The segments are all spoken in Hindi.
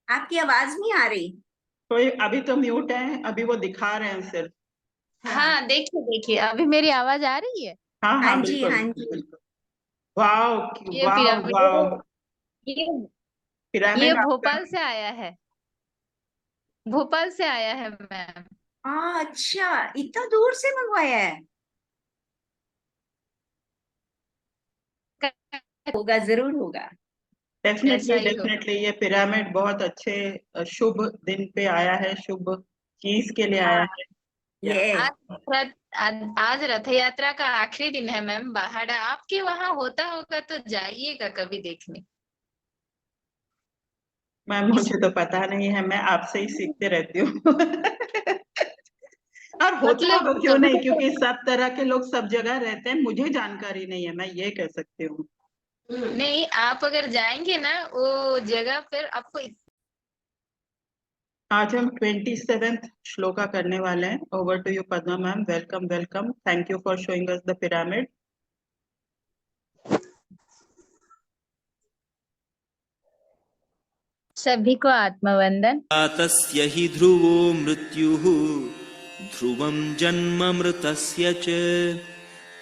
आपकी आवाज नहीं आ रही। कोई अभी तो म्यूट है, अभी वो दिखा रहे हैं सिर्फ। हाँ। हाँ, देखिए देखिए, अभी मेरी आवाज आ रही है। हाँ हाँ हाँ, जी, बिल्कुल हाँ बिल्कुल जी। बिल्कुल। वाओ। ये वाओ पिरामिड वाओ। ये ये पिरामिड आपका। भोपाल से आया है। भोपाल से आया है मैम। हाँ, अच्छा, इतना दूर से मंगवाया है। होगा, जरूर होगा। ऐसा डेफिनेटली ही हो। डेफिनेटली ये पिरामिड बहुत अच्छे शुभ दिन पे आया है, शुभ चीज के लिए आया हाँ। है। या ये आज आज रथ यात्रा का आखिरी दिन है मैम। बाहर आपके वहां होता होगा तो जाइएगा कभी देखने। मैम, इस मुझे तो पता नहीं है, मैं आपसे ही सीखते रहती हूँ। और होता मतलब होगा क्यों कभी नहीं, तो क्योंकि सब तरह के लोग सब जगह रहते हैं, मुझे जानकारी नहीं है, मैं ये कह सकती हूँ। नहीं, आप अगर जाएंगे ना वो जगह फिर आपको आज हम 27th श्लोका करने वाले हैं। Over to you Padma ma'am, welcome welcome, thank you for showing us the pyramid. सभी को आत्मवंदन। तस्य हि ध्रुवो मृत्युः ध्रुवं जन्म मृतस्य च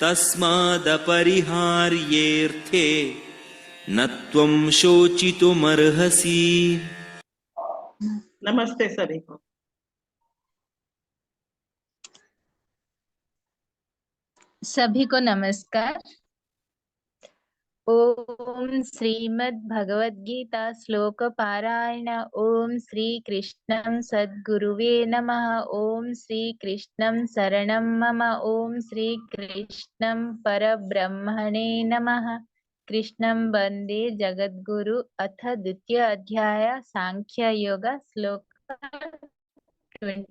तस्मादपरिहार्येऽर्थे न त्वं शोचितुमर्हसि। नमस्ते सभी को। सभी को नमस्कार। ओम श्रीमद् भगवद गीता श्लोक पारायण। ओम श्री कृष्णं सद्गुरुवे नमः। ओम श्री कृष्णं शरणं मम। ओम श्री कृष्णं परब्रह्मणे नमः। कृष्णं वंदे जगद्गुरु। अथ द्वितीय अध्याय सांख्य योग श्लोक 20।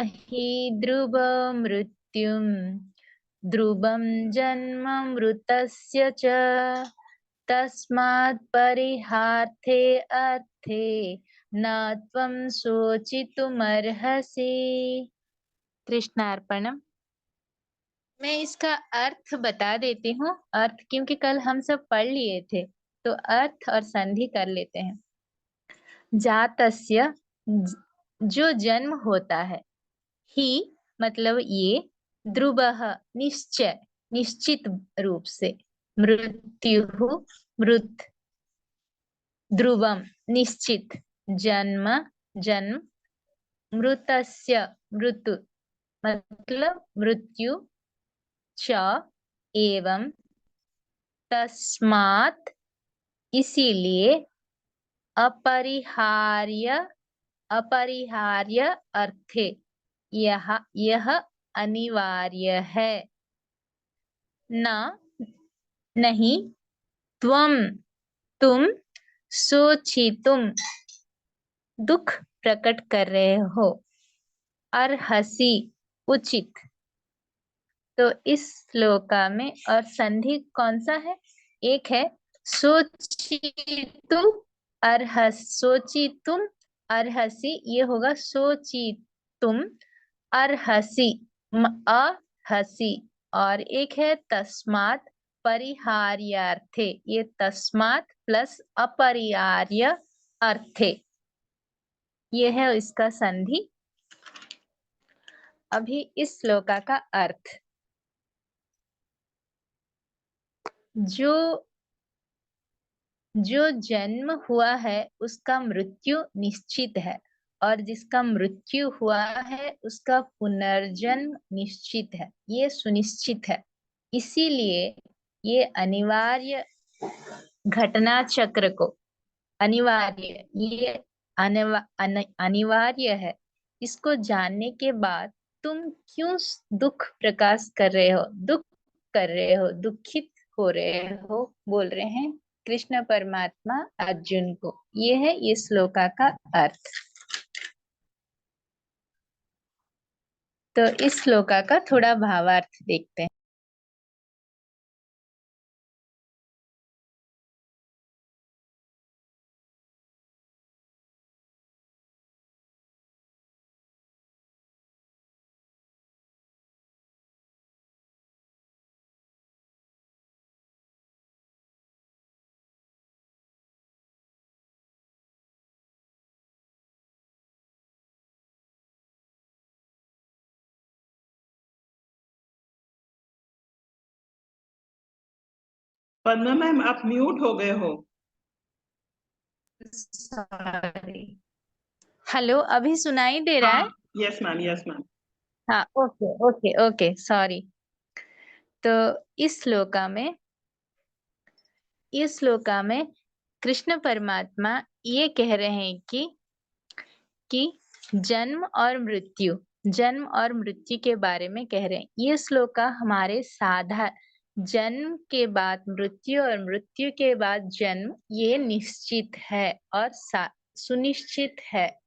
हि ध्रुव मृत्युम् ध्रुवं जन्म मृतस्य च तस्मात् परिहार्थे अर्थे न त्वं शोचितुमर्हसि। कृष्णार्पणम। मैं इसका अर्थ बता देती हूँ। अर्थ क्योंकि कल हम सब पढ़ लिए थे, तो अर्थ और संधि कर लेते हैं। जातस्य जो जन्म होता है, ही मतलब ये, ध्रुवः निश्चय निश्चित रूप से, मृत्यु मृत, ध्रुवम निश्चित, जन्म जन्म, मृतस्य मृत्यु मतलब मृत्यु, च एवं, तस्मात् इसीलिए, अपरिहार्य अपरिहार्य अर्थे यह अनिवार्य है। न नहीं, त्वम तुम, सोचितुम दुख प्रकट कर रहे हो, अर्हसि उचित। तो इस श्लोका में और संधि कौन सा है? एक है सोचितु सोचितुम अर्हसि, ये होगा सोचितुम अर्हसि, अहसि। और एक है तस्मात् परिहार्यार्थे, ये तस्मात् प्लस अपरिहार्य अर्थे, ये है इसका संधि। अभी इस श्लोका का अर्थ, जो जो जन्म हुआ है उसका मृत्यु निश्चित है, और जिसका मृत्यु हुआ है उसका पुनर्जन्म निश्चित है, ये सुनिश्चित है। इसीलिए ये अनिवार्य घटना चक्र को, अनिवार्य, ये अनिवार्य है। इसको जानने के बाद तुम क्यों दुख प्रकाश कर रहे हो, दुख कर रहे हो, दुखित हो रहे हो, बोल रहे हैं कृष्ण परमात्मा अर्जुन को। ये है ये श्लोका का अर्थ। तो इस श्लोका का थोड़ा भावार्थ देखते हैं। पद्मा मैम आप म्यूट हो गए हो। सॉरी। हेलो, अभी सुनाई दे रहा है? Yes ma'am, yes ma'am. हाँ, ओके ओके ओके, सॉरी। तो इस श्लोका में कृष्ण परमात्मा ये कह रहे हैं कि जन्म और मृत्यु के बारे में कह रहे हैं। ये श्लोका हमारे जन्म के बाद मृत्यु और मृत्यु के बाद जन्म, ये निश्चित है और सुनिश्चित है,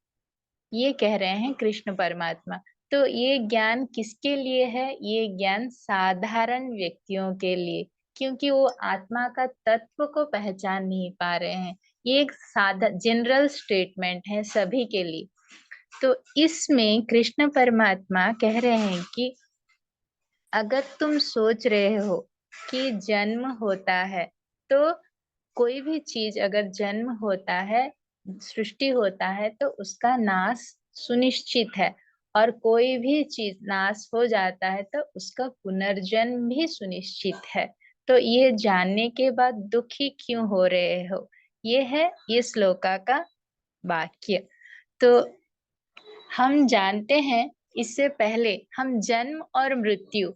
ये कह रहे हैं कृष्ण परमात्मा। तो ये ज्ञान किसके लिए है? ये ज्ञान साधारण व्यक्तियों के लिए, क्योंकि वो आत्मा का तत्व को पहचान नहीं पा रहे हैं। ये एक जनरल स्टेटमेंट है सभी के लिए। तो इसमें कृष्ण परमात्मा कह रहे हैं कि अगर तुम सोच रहे हो कि जन्म होता है, तो कोई भी चीज अगर जन्म होता है, सृष्टि होता है, तो उसका नाश सुनिश्चित है, और कोई भी चीज नाश हो जाता है तो उसका पुनर्जन्म भी सुनिश्चित है। तो ये जानने के बाद दुखी क्यों हो रहे हो? ये है ये श्लोका का वाक्य। तो हम जानते हैं, इससे पहले हम जन्म और मृत्यु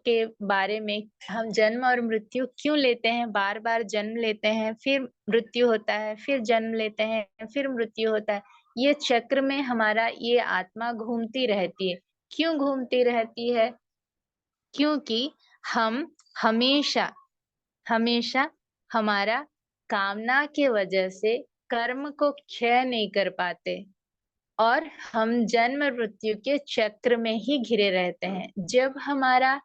के बारे में, हम जन्म और मृत्यु क्यों लेते हैं? बार बार जन्म लेते हैं, फिर मृत्यु होता है, फिर जन्म लेते हैं, फिर मृत्यु होता है। ये चक्र में हमारा ये आत्मा घूमती रहती है। क्यों घूमती रहती है? क्योंकि हम हमेशा हमारा कामना के वजह से कर्म को क्षय नहीं कर पाते, और हम जन्म मृत्यु के चक्र में ही घिरे रहते हैं। जब हमारा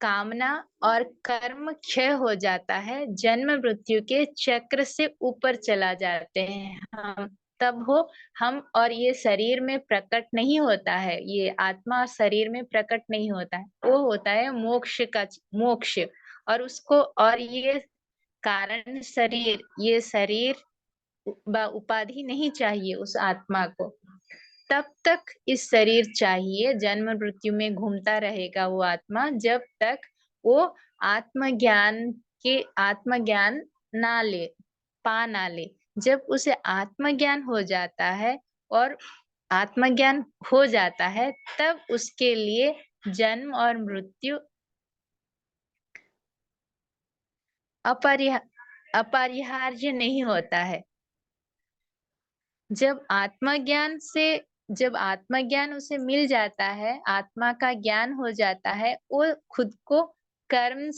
कामना और कर्म क्षय हो जाता है, जन्म मृत्यु के चक्र से ऊपर चला जाते हैं हम और ये शरीर में प्रकट नहीं होता है, ये आत्मा शरीर में प्रकट नहीं होता है, वो होता है मोक्ष। और उसको, और ये कारण शरीर, ये शरीर उपाधि नहीं चाहिए उस आत्मा को। तब तक इस शरीर चाहिए, जन्म मृत्यु में घूमता रहेगा वो आत्मा, जब तक वो आत्मज्ञान ना ले। जब उसे आत्मज्ञान हो जाता है, और आत्मज्ञान हो जाता है, तब उसके लिए जन्म और मृत्यु अपरिहार्य नहीं होता है। जब आत्मज्ञान उसे मिल जाता है, आत्मा का ज्ञान हो जाता है, वो खुद को कर्म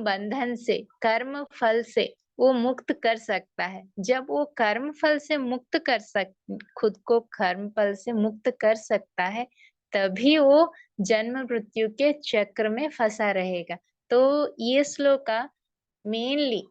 बंधन से, कर्म फल से वो मुक्त कर सकता है। जब वो कर्म फल से खुद को कर्म फल से मुक्त कर सकता है, तभी वो जन्म मृत्यु के चक्र में फंसा रहेगा। तो ये श्लोका मेनली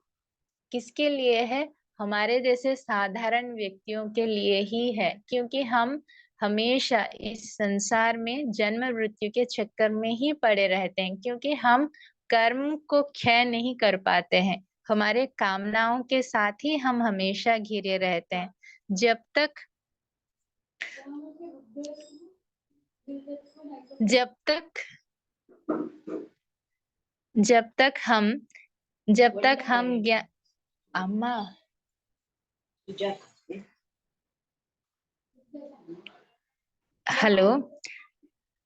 किसके लिए है? हमारे जैसे साधारण व्यक्तियों के लिए ही है, क्योंकि हम हमेशा इस संसार में जन्म मृत्यु के चक्कर में ही पड़े रहते हैं, क्योंकि हम कर्म को क्षय नहीं कर पाते हैं। हमारे कामनाओं के साथ ही हम हमेशा घिरे रहते हैं। जब तक हम अम्मा, हेलो,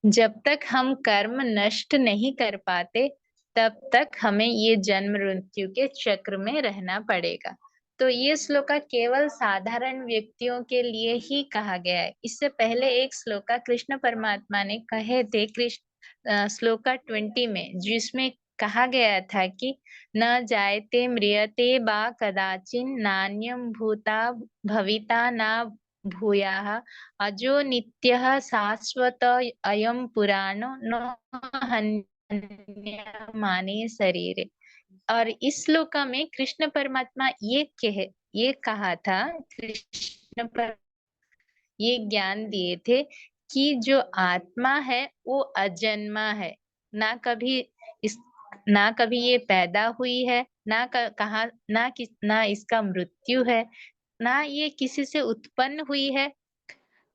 जब तक हम कर्म नष्ट नहीं कर पाते, तब तक हमें ये जन्म मृत्यु के चक्र में रहना पड़ेगा। तो ये श्लोका केवल साधारण व्यक्तियों के लिए ही कहा गया है। इससे पहले एक श्लोका कृष्ण परमात्मा ने कहे थे, श्लोका 20 में, जिसमें कहा गया था कि न जायते म्रियते बा कदाचिन नान्यं भूता भविता न भूयाः अजो नित्यः शाश्वत अयं पुराणो न हन्यमाने शरीरे। और इस श्लोका में कृष्ण परमात्मा ये कहा था, ये ज्ञान दिए थे कि जो आत्मा है वो अजन्मा है, ना कभी ये पैदा हुई है, ना इसका मृत्यु है, ना ये किसी से उत्पन्न हुई है।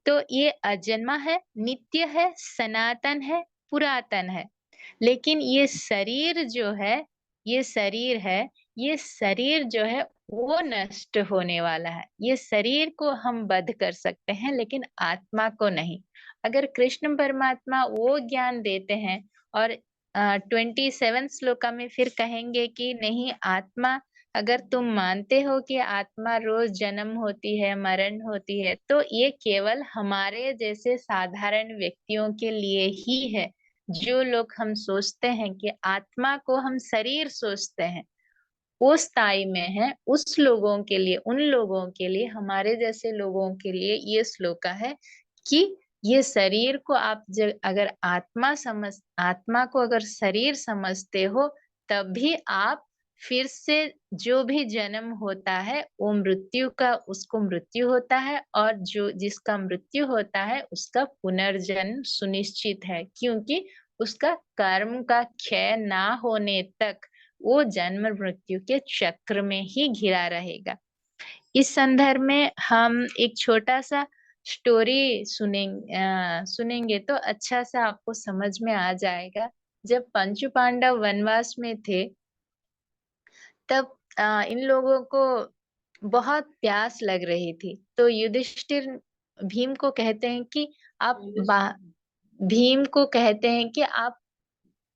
तो ये अजन्मा है, नित्य है, सनातन है, पुरातन है। लेकिन ये शरीर जो है, ये शरीर है, ये शरीर जो है वो नष्ट होने वाला है। ये शरीर को हम वध कर सकते हैं लेकिन आत्मा को नहीं। अगर कृष्ण परमात्मा वो ज्ञान देते हैं और 27 श्लोका में फिर कहेंगे कि नहीं, आत्मा, अगर तुम मानते हो कि आत्मा रोज जन्म होती है, मरण होती है, तो ये केवल हमारे जैसे साधारण व्यक्तियों के लिए ही है। जो लोग हम सोचते हैं कि आत्मा को हम शरीर सोचते हैं, वो स्थाई में है, उस लोगों के लिए, उन लोगों के लिए, हमारे जैसे लोगों के लिए ये श्लोक है कि ये शरीर को आप अगर आत्मा को अगर शरीर समझते हो, तभी आप फिर से जो भी जन्म होता है वो उसको मृत्यु होता है, और जो जिसका मृत्यु होता है उसका पुनर्जन्म सुनिश्चित है, क्योंकि उसका कर्म का क्षय ना होने तक वो जन्म मृत्यु के चक्र में ही घिरा रहेगा। इस संदर्भ में हम एक छोटा सा स्टोरी सुनेंगे तो अच्छा सा आपको समझ में आ जाएगा। जब पंचु पांडव वनवास में थे, तब इन लोगों को बहुत प्यास लग रही थी, तो युधिष्ठिर भीम को कहते हैं कि आप भीम को कहते हैं कि आप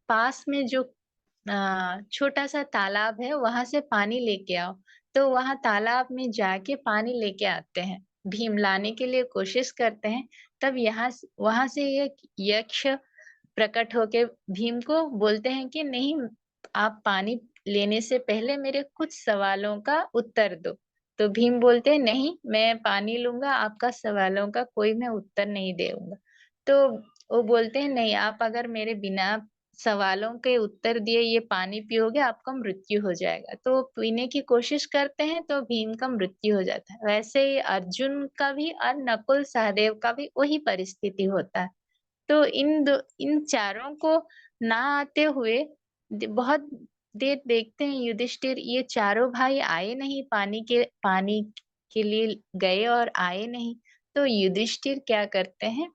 पास में जो छोटा सा तालाब है वहां से पानी लेके आओ। तो वहां तालाब में जाके पानी लेके आते हैं, भीम लाने के लिए कोशिश करते हैं। तब वहां से एक यक्ष प्रकट होके भीम को बोलते हैं कि नहीं, आप पानी लेने से पहले मेरे कुछ सवालों का उत्तर दो। तो भीम बोलते हैं नहीं, मैं पानी लूंगा, आपका सवालों का कोई मैं उत्तर नहीं दूंगा। तो वो बोलते हैं नहीं, आप अगर मेरे बिना सवालों के उत्तर दिए ये पानी पियोगे, आपका मृत्यु हो जाएगा। तो पीने की कोशिश करते हैं तो भीम का मृत्यु हो जाता है। वैसे ही अर्जुन का भी और नकुल सहदेव का भी वही परिस्थिति होता है। तो इन चारों को ना आते हुए बहुत देर देखते हैं युधिष्ठिर, ये चारों भाई आए नहीं, पानी के लिए गए और आए नहीं। तो युधिष्ठिर क्या करते हैं,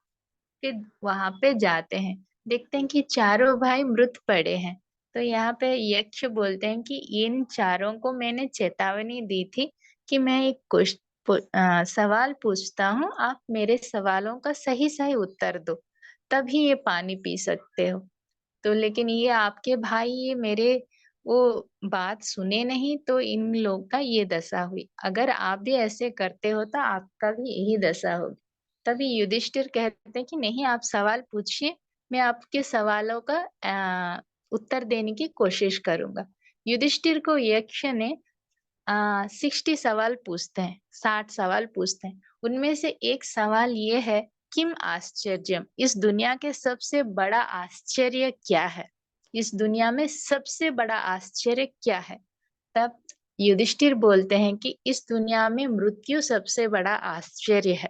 फिर वहां पे जाते हैं, देखते हैं कि चारों भाई मृत पड़े हैं। तो यहाँ पे यक्ष बोलते हैं कि इन चारों को मैंने चेतावनी दी थी कि मैं एक सवाल पूछता हूँ, आप मेरे सवालों का सही सही उत्तर दो, तभी ये पानी पी सकते हो। तो लेकिन ये आपके भाई ये मेरे वो बात सुने नहीं, तो इन लोग का ये दशा हुई। अगर आप भी ऐसे करते हो तो आपका भी यही दशा होगी। तभी युधिष्ठिर कहते हैं कि नहीं, आप सवाल पूछिए, मैं आपके सवालों का उत्तर देने की कोशिश करूंगा। युधिष्ठिर को यक्ष ने 60 सवाल पूछते हैं, 60 सवाल पूछते हैं। उनमें से एक सवाल ये है, किम आश्चर्यम, इस दुनिया के सबसे बड़ा आश्चर्य क्या है, इस दुनिया में सबसे बड़ा आश्चर्य क्या है। तब युधिष्ठिर बोलते हैं कि इस दुनिया में मृत्यु सबसे बड़ा आश्चर्य है।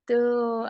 तो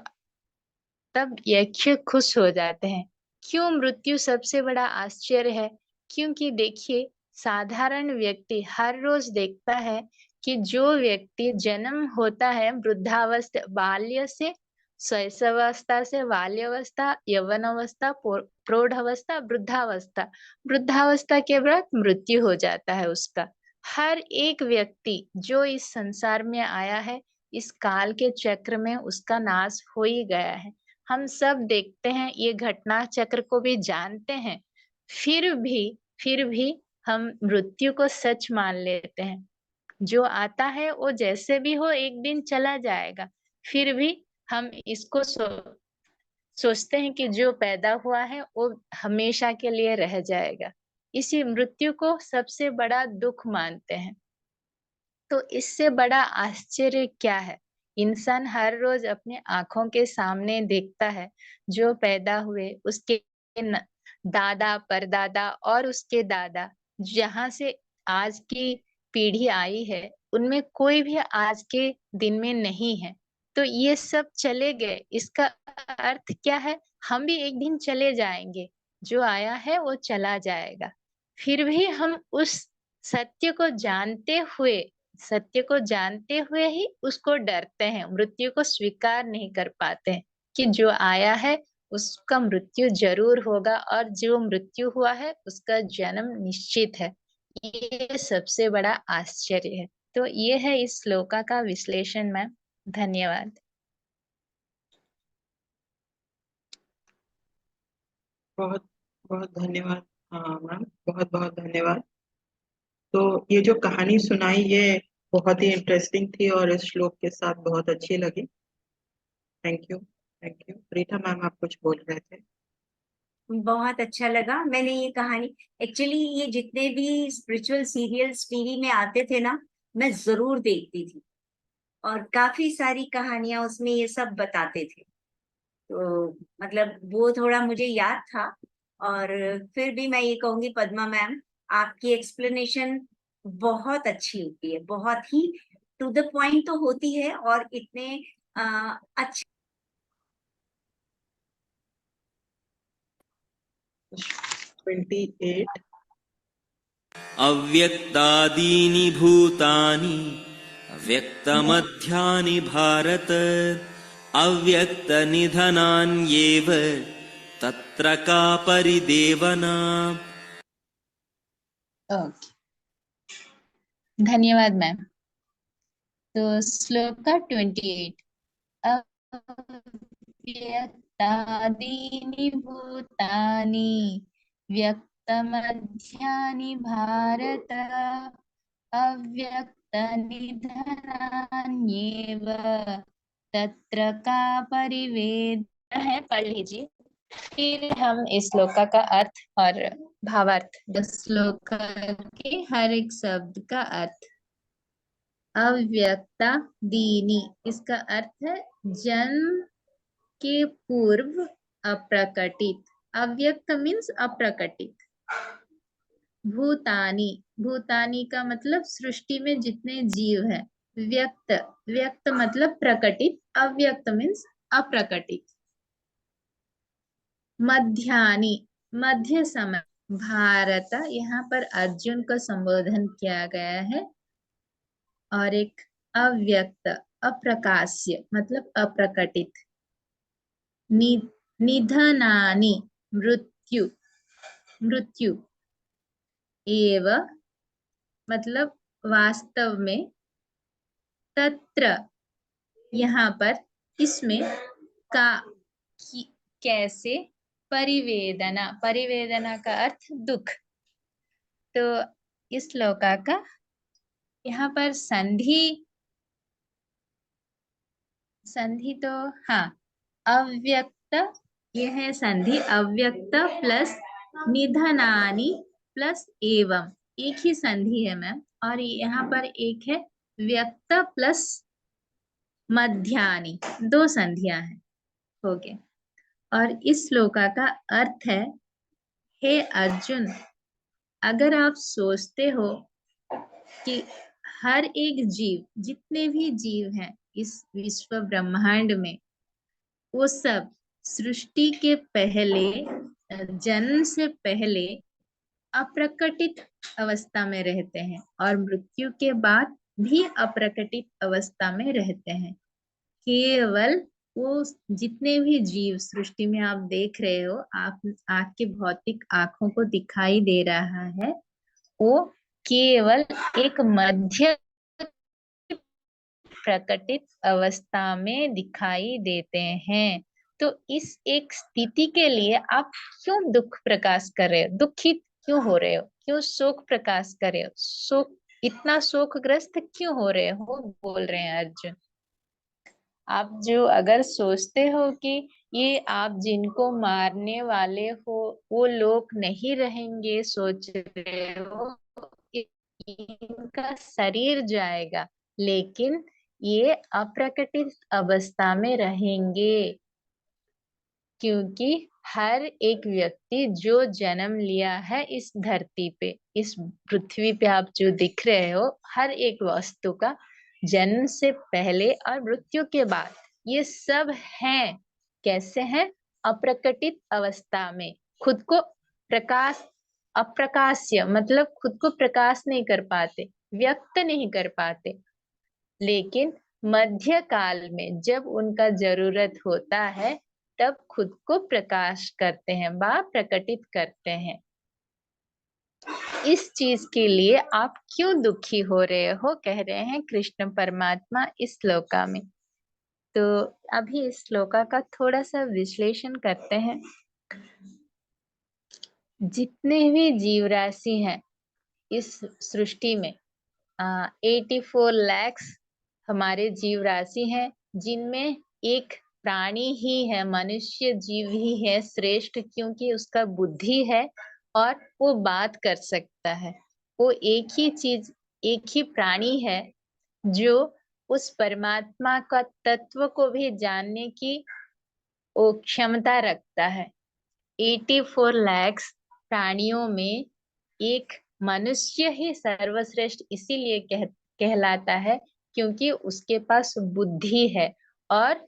तब यक्ष खुश हो जाते हैं। क्यों मृत्यु सबसे बड़ा आश्चर्य है? क्योंकि देखिए, साधारण व्यक्ति हर रोज देखता है कि जो व्यक्ति जन्म होता है वृद्धावस्था, बाल्य से शैशवावस्था से बाल्यावस्था, यौवन अवस्था, प्रौढ़ अवस्था, वृद्धावस्था, वृद्धावस्था के बाद मृत्यु हो जाता है उसका। हर एक व्यक्ति जो इस संसार में आया है, इस काल के चक्र में उसका नाश हो ही गया है। हम सब देखते हैं, ये घटना चक्र को भी जानते हैं, फिर भी हम मृत्यु को सच मान लेते हैं। जो आता है वो जैसे भी हो एक दिन चला जाएगा, फिर भी हम इसको सोचते हैं कि जो पैदा हुआ है वो हमेशा के लिए रह जाएगा। इसी मृत्यु को सबसे बड़ा दुख मानते हैं। तो इससे बड़ा आश्चर्य क्या है? इंसान हर रोज अपने आंखों के सामने देखता है, जो पैदा हुए उसके दादा, परदादा और उसके दादा, जहां से आज की पीढ़ी आई है, उनमें कोई भी आज के दिन में नहीं है। तो ये सब चले गए, इसका अर्थ क्या है? हम भी एक दिन चले जाएंगे, जो आया है वो चला जाएगा। फिर भी हम उस सत्य को जानते हुए ही उसको डरते हैं, मृत्यु को स्वीकार नहीं कर पाते हैं कि जो आया है उसका मृत्यु जरूर होगा, और जो मृत्यु हुआ है उसका जन्म निश्चित है। ये सबसे बड़ा आश्चर्य है। तो ये है इस श्लोका का विश्लेषण मैम। धन्यवाद। बहुत बहुत धन्यवाद। हाँ मैम, बहुत बहुत धन्यवाद। तो ये जो कहानी सुनाई ये बहुत ही इंटरेस्टिंग थी और इस श्लोक के साथ बहुत अच्छी लगी। Thank you, thank you. Rita ma'am, आप कुछ बोल रहे थे? बहुत अच्छा लगा। मैंने ये कहानी, एक्चुअली ये जितने भी स्पिरिचुअल सीरियल्स टीवी में आते थे ना, मैं जरूर देखती थी, और काफी सारी कहानियां उसमें ये सब बताते थे। तो मतलब वो थोड़ा मुझे याद था। और फिर भी मैं ये कहूंगी पद्मा मैम, आपकी एक्सप्लेनेशन बहुत अच्छी होती है, बहुत ही टू द पॉइंट तो होती है, और इतने अच्छे 28। अव्यक्तादीनि भूतानि अव्यक्तमध्यानि भारत अव्यक्तनिधनान्येव तत्र का परिदेवना। ओके, धन्यवाद मैम। तो श्लोका 28। अव्यक्तादीनि भूतानि व्यक्तमध्यानि भारत अव्यक्तनिधनान्येव तत्र का परिवेद है। पढ़ लीजिए, फिर हम इस श्लोका का अर्थ और भावार्थ, श्लोका के हर एक शब्द का अर्थ। अव्यक्ता दीनी, इसका अर्थ है जन्म के पूर्व अप्रकटित। अव्यक्त मीन्स अप्रकटित। भूतानी, भूतानी का मतलब सृष्टि में जितने जीव हैं। व्यक्त, व्यक्त मतलब प्रकटित, अव्यक्त मीन्स अप्रकटित। मध्यानि, मध्य समय। भारत, यहाँ पर अर्जुन का संबोधन किया गया है। और एक अव्यक्त, अप्रकाश्य मतलब अप्रकटित। निधनानि, मृत्यु, मृत्यु। एव मतलब वास्तव में। तत्र, यहाँ पर, इसमें। का, कैसे। परिवेदना, परिवेदना का अर्थ दुख। तो इस श्लोका का यहाँ पर संधि, संधि तो हाँ, अव्यक्त, यह है संधि। अव्यक्त प्लस निधनानि प्लस एवं, एक ही संधि है मैम। और यहाँ पर एक है व्यक्त प्लस मध्यानि, दो संधियां हैं। हो गए। और इस श्लोका का अर्थ है, हे अर्जुन, अगर आप सोचते हो कि हर एक जीव, जितने भी जीव हैं इस विश्व ब्रह्मांड में, वो सब सृष्टि के पहले, जन्म से पहले अप्रकटित अवस्था में रहते हैं, और मृत्यु के बाद भी अप्रकटित अवस्था में रहते हैं। केवल वो जितने भी जीव सृष्टि में आप देख रहे हो, आपके भौतिक आंखों को दिखाई दे रहा है, वो केवल एक मध्य प्रकटित अवस्था में दिखाई देते हैं। तो इस एक स्थिति के लिए आप क्यों दुख प्रकाश कर रहे हो, दुखित क्यों हो रहे हो, क्यों शोक प्रकाश कर रहे हो, शोक, इतना शोकग्रस्त क्यों हो रहे हो, बोल रहे हैं अर्जुन। आप जो अगर सोचते हो कि ये आप जिनको मारने वाले हो वो लोग नहीं रहेंगे, सोच रहे हो इनका शरीर जाएगा, लेकिन ये अप्रकटित अवस्था में रहेंगे। क्योंकि हर एक व्यक्ति जो जन्म लिया है इस धरती पे, इस पृथ्वी पे आप जो दिख रहे हो, हर एक वस्तु का जन्म से पहले और मृत्यु के बाद ये सब हैं। कैसे हैं? अप्रकटित अवस्था में, खुद को प्रकाश, अप्रकाश्य मतलब खुद को प्रकाश नहीं कर पाते, व्यक्त नहीं कर पाते। लेकिन मध्य काल में जब उनका जरूरत होता है, तब खुद को प्रकाश करते हैं व प्रकटित करते हैं। इस चीज के लिए आप क्यों दुखी हो रहे हो, कह रहे हैं कृष्ण परमात्मा इस श्लोका में। तो अभी इस श्लोका का थोड़ा सा विश्लेषण करते हैं। जितने भी जीव राशि हैं इस सृष्टि में 84 lakhs हमारे जीव राशि हैं, जिनमें एक प्राणी ही है, मनुष्य जीव ही है श्रेष्ठ, क्योंकि उसका बुद्धि है और वो बात कर सकता है। वो एक ही चीज, एक ही प्राणी है जो उस परमात्मा का तत्व को भी जानने की वो क्षमता रखता है। 84 lakhs प्राणियों में एक मनुष्य ही सर्वश्रेष्ठ इसीलिए कहलाता है क्योंकि उसके पास बुद्धि है। और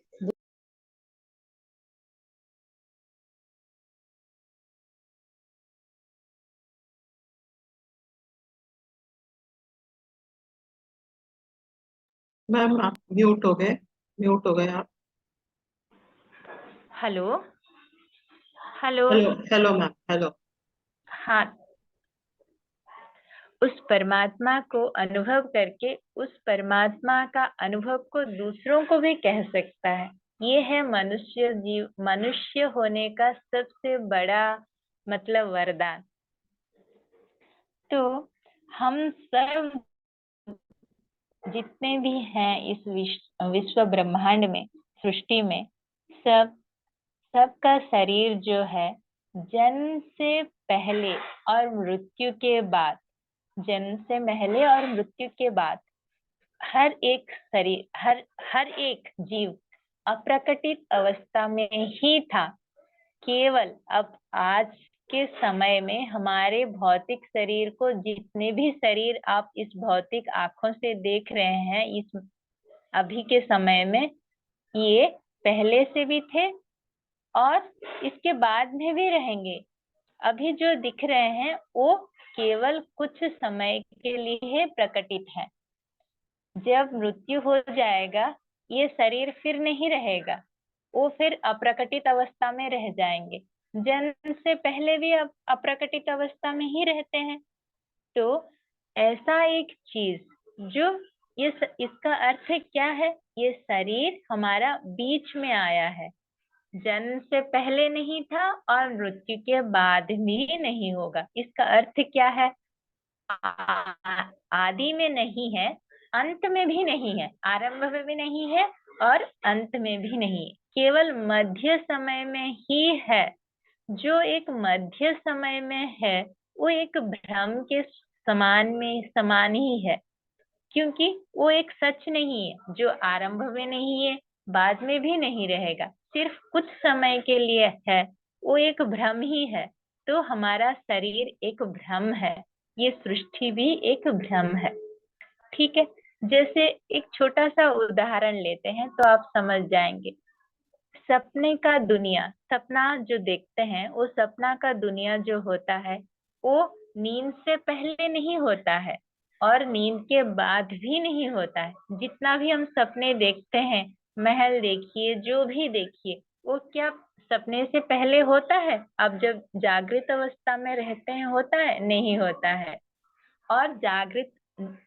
मैम आप म्यूट हो गए आप। Hello hello hello ma'am, hello. हाँ, उस परमात्मा को अनुभव करके उस परमात्मा का अनुभव को दूसरों को भी कह सकता है। ये है मनुष्य जीव, मनुष्य होने का सबसे बड़ा मतलब वरदान। तो हम सब जितने भी हैं इस विश्व ब्रह्मांड में, सृष्टि में, सबका शरीर जो है जन्म से पहले और मृत्यु के बाद, जन्म से पहले और मृत्यु के बाद हर एक शरीर, हर एक जीव अप्रकटित अवस्था में ही था। केवल अब आज के समय में हमारे भौतिक शरीर को, जितने भी शरीर आप इस भौतिक आंखों से देख रहे हैं इस अभी के समय में, ये पहले से भी थे और इसके बाद में भी रहेंगे। अभी जो दिख रहे हैं वो केवल कुछ समय के लिए प्रकटित है। जब मृत्यु हो जाएगा ये शरीर फिर नहीं रहेगा, वो फिर अप्रकटित अवस्था में रह जाएंगे। जन्म से पहले भी अप्रकटित अवस्था में ही रहते हैं। तो ऐसा एक चीज जो इसका अर्थ क्या है, ये शरीर हमारा बीच में आया है, जन्म से पहले नहीं था और मृत्यु के बाद भी नहीं होगा। इसका अर्थ क्या है, आदि में नहीं है, अंत में भी नहीं है, आरंभ में भी नहीं है और अंत में भी नहीं है, केवल मध्य समय में ही है। जो एक मध्य समय में है वो एक भ्रम के समान ही है, क्योंकि वो एक सच नहीं है जो आरंभ में नहीं है, बाद में भी नहीं रहेगा, सिर्फ कुछ समय के लिए है, वो एक भ्रम ही है। तो हमारा शरीर एक भ्रम है, ये सृष्टि भी एक भ्रम है। ठीक है, जैसे एक छोटा सा उदाहरण लेते हैं तो आप समझ जाएंगे। सपने का दुनिया, सपना जो देखते हैं वो सपना का दुनिया जो होता है वो नींद से पहले नहीं होता है और नींद के बाद भी नहीं होता है। जितना भी हम सपने देखते हैं, महल देखिए, जो भी देखिए, वो क्या सपने से पहले होता है? अब जब जागृत अवस्था में रहते हैं होता है? नहीं होता है। और जागृत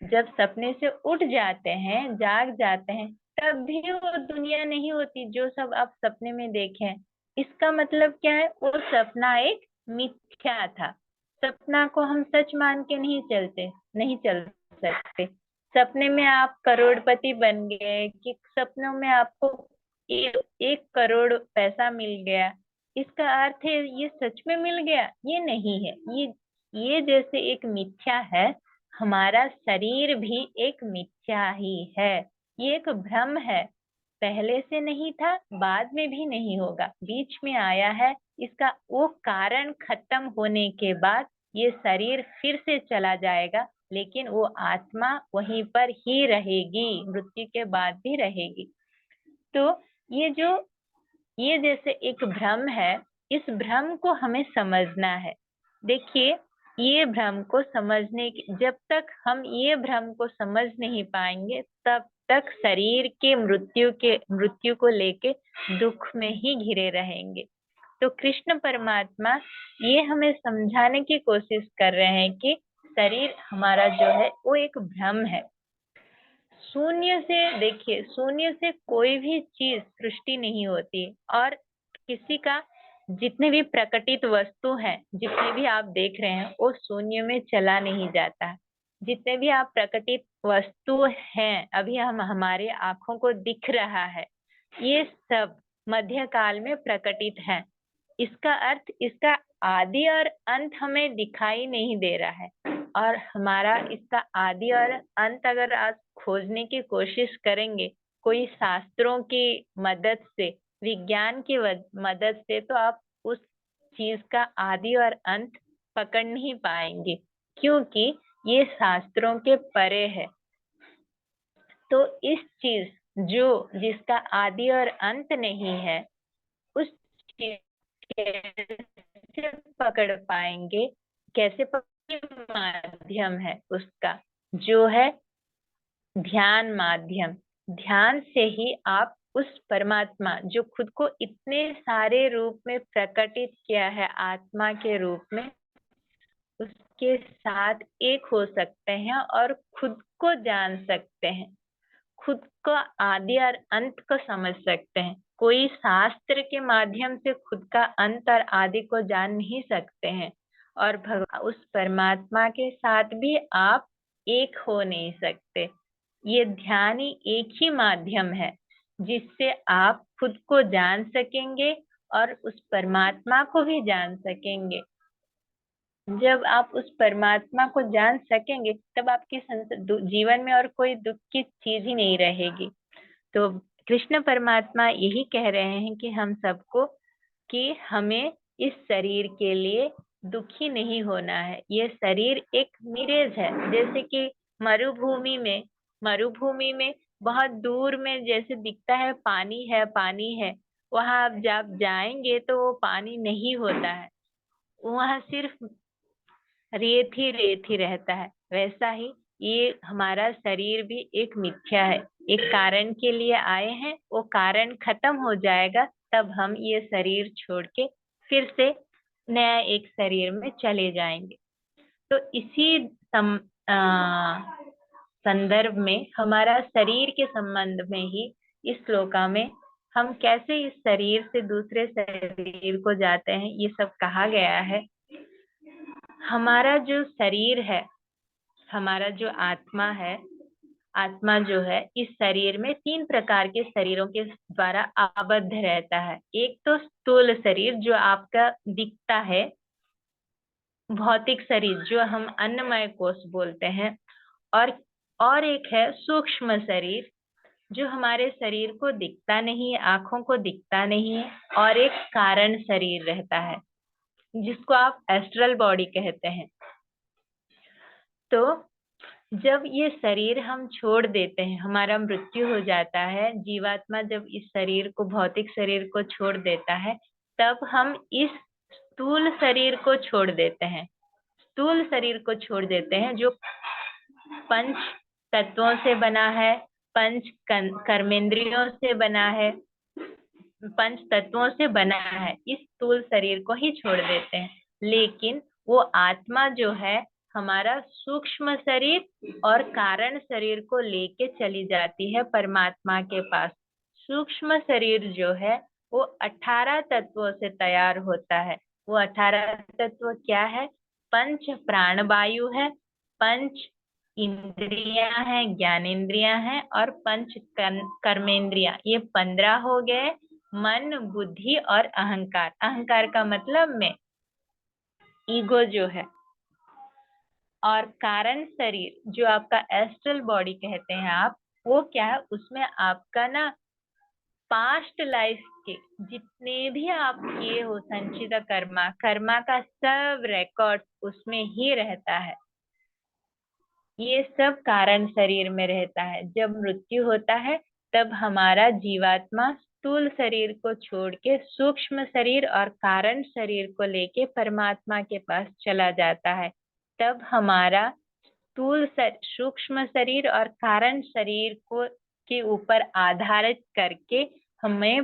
जब सपने से उठ जाते हैं, जाग जाते हैं, तब भी वो दुनिया नहीं होती जो सब आप सपने में देखें। इसका मतलब क्या है, वो सपना एक मिथ्या था। सपना को हम सच मान के नहीं चल सकते। सपने में आप करोड़पति बन गए कि सपनों में आपको 1 करोड़ पैसा मिल गया, इसका अर्थ है ये सच में मिल गया? ये नहीं है। ये जैसे एक मिथ्या है, हमारा शरीर भी एक मिथ्या ही है, ये एक भ्रम है। पहले से नहीं था, बाद में भी नहीं होगा, बीच में आया है। इसका वो कारण खत्म होने के बाद ये शरीर फिर से चला जाएगा, लेकिन वो आत्मा वहीं पर ही रहेगी, मृत्यु के बाद भी रहेगी। तो ये जैसे एक भ्रम है, इस भ्रम को हमें समझना है। देखिए, ये भ्रम को समझने की, जब तक हम ये भ्रम को समझ नहीं पाएंगे तब तक शरीर के मृत्यु को लेके दुख में ही घिरे रहेंगे। तो कृष्ण परमात्मा ये हमें समझाने की कोशिश कर रहे हैं कि शरीर हमारा जो है वो एक भ्रम है। शून्य से, देखिए, शून्य से कोई भी चीज सृष्टि नहीं होती, और किसी का जितने भी प्रकटित वस्तु हैं, जितने भी आप देख रहे हैं, वो शून्य में चला नहीं जाता है। जितने भी आप प्रकटित वस्तु हैं, अभी हम हमारे आंखों को दिख रहा है, ये सब मध्य काल में प्रकटित है। इसका अर्थ, इसका आदि और अंत हमें दिखाई नहीं दे रहा है, और हमारा इसका आदि और अंत अगर आप खोजने की कोशिश करेंगे कोई शास्त्रों की मदद से, विज्ञान की मदद से, तो आप उस चीज का आदि और अंत पकड़ नहीं पाएंगे, क्योंकि ये शास्त्रों के परे है। तो इस चीज जिसका आदि और अंत नहीं है, उस चीज कैसे पकड़ पाएंगे, कैसे माध्यम है उसका, जो है ध्यान माध्यम। ध्यान से ही आप उस परमात्मा जो खुद को इतने सारे रूप में प्रकटित किया है आत्मा के रूप में, उसके साथ एक हो सकते हैं और खुद को जान सकते हैं, खुद को आदि और अंत को समझ सकते हैं। कोई शास्त्र के माध्यम से खुद का अंत और आदि को जान नहीं सकते हैं, और उस परमात्मा के साथ भी आप एक हो नहीं सकते। ये ध्यान ही एक ही माध्यम है जिससे आप खुद को जान सकेंगे और उस परमात्मा को भी जान सकेंगे। जब आप उस परमात्मा को जान सकेंगे तब आपके जीवन में और कोई दुख की चीज ही नहीं रहेगी। तो कृष्ण परमात्मा यही कह रहे हैं कि हम सबको, कि हमें इस शरीर के लिए दुखी नहीं होना है। ये शरीर एक मिरेज है, जैसे कि मरुभूमि में बहुत दूर में जैसे दिखता है पानी है, पानी है, वहां आप जब जाएंगे तो वो पानी नहीं होता है, वहां सिर्फ रेत ही रहता है। वैसा ही ये हमारा शरीर भी एक मिथ्या है, एक कारण के लिए आए हैं, वो कारण खत्म हो जाएगा तब हम ये शरीर छोड़ के फिर से नया एक शरीर में चले जाएंगे। तो इसी संदर्भ में, हमारा शरीर के संबंध में ही इस श्लोका में हम कैसे इस शरीर से दूसरे शरीर को जाते हैं ये सब कहा गया है। हमारा जो शरीर है, हमारा जो आत्मा है, आत्मा जो है इस शरीर में 3 प्रकार के शरीरों के द्वारा आबद्ध रहता है। एक तो स्थूल शरीर जो आपका दिखता है, भौतिक शरीर जो हम अन्नमय कोश बोलते हैं, और एक है सूक्ष्म शरीर जो हमारे शरीर को दिखता नहीं है, आंखों को दिखता नहीं है, और एक कारण शरीर रहता है जिसको आप एस्ट्रल बॉडी कहते हैं। तो जब ये शरीर हम छोड़ देते हैं, हमारा मृत्यु हो जाता है, जीवात्मा जब इस शरीर को, भौतिक शरीर को छोड़ देता है, तब हम इस स्थूल शरीर को छोड़ देते हैं। स्थूल शरीर को छोड़ देते हैं जो 5 तत्वों से बना है, 5 कर्मेंद्रियों से बना है, 5 तत्वों से बना है। इस स्थूल शरीर को ही छोड़ देते हैं, लेकिन वो आत्मा जो है हमारा सूक्ष्म शरीर और कारण शरीर को लेके चली जाती है परमात्मा के पास। सूक्ष्म शरीर जो है वो 18 तत्वों से तैयार होता है। वो 18 तत्व क्या है? 5 प्राण वायु है, 5 इंद्रियां हैं, ज्ञानेंद्रियां हैं, और 5 कर्मेंद्रियां, ये 15 हो गए। मन, बुद्धि और अहंकार। अहंकार का मतलब मैं, ईगो जो है। और कारण शरीर जो आपका एस्ट्रल बॉडी कहते हैं आप, वो क्या है? उसमें आपका ना पास्ट लाइफ के जितने भी आप किए हो संचित कर्मा का सब रिकॉर्ड उसमें ही रहता है। ये सब कारण शरीर में रहता है। जब मृत्यु होता है तब हमारा जीवात्मा स्थूल शरीर को छोड़ के सूक्ष्म शरीर और कारण शरीर को लेके परमात्मा के पास चला जाता है। तब हमारा सूक्ष्म शरीर और कारण शरीर को के ऊपर आधारित करके हमें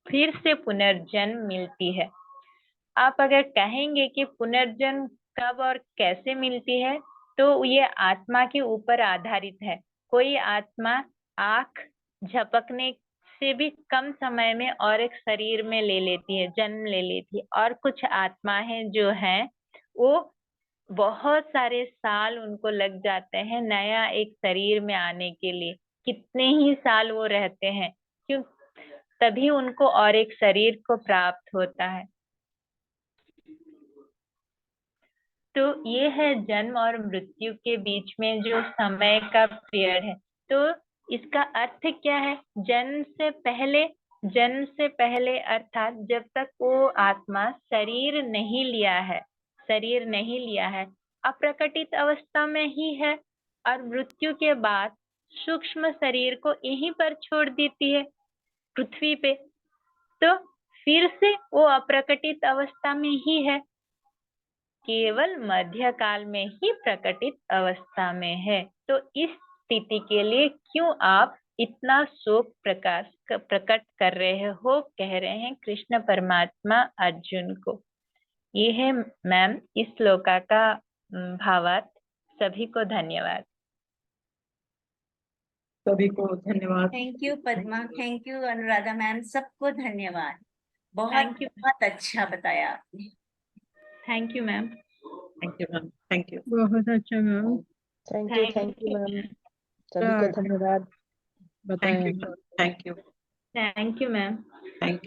फिर से पुनर्जन्म मिलती है। आप अगर कहेंगे कि पुनर्जन्म कब और कैसे मिलती है, तो ये आत्मा के ऊपर आधारित है। कोई आत्मा आंख झपकने से भी कम समय में और एक शरीर में ले लेती है, जन्म ले लेती है, और कुछ आत्माएं जो हैं वो बहुत सारे साल उनको लग जाते हैं नया एक शरीर में आने के लिए। कितने ही साल वो रहते हैं, क्यों तभी उनको और एक शरीर को प्राप्त होता है। तो ये है जन्म और मृत्यु के बीच में जो समय का पीरियड है। तो इसका अर्थ क्या है? जन्म से पहले अर्थात जब तक वो आत्मा शरीर नहीं लिया है, अप्रकटित अवस्था में ही है, और मृत्यु के बाद सूक्ष्म शरीर को यहीं पर छोड़ देती है पृथ्वी पे, तो फिर से वो अप्रकटित अवस्था में ही है, केवल मध्य काल में ही प्रकटित अवस्था में है। तो इस स्थिति के लिए क्यों आप इतना शोक प्रकट कर रहे हो, कह रहे हैं कृष्ण परमात्मा अर्जुन को। ये है मैम इस श्लोका का भावार्थ। सभी को धन्यवाद। सभी को धन्यवाद। Thank you Padma, thank you Anuradha ma'am, सबको धन्यवाद। बहुत थैंक यू। बहुत अच्छा बताया आपने। Thank you ma'am. Thank you ma'am, thank you. बहुत अच्छा मैम, थैंक यू मैम, सभी को धन्यवाद थैंक बताएं। You, thank you, thank you ma'am. Thank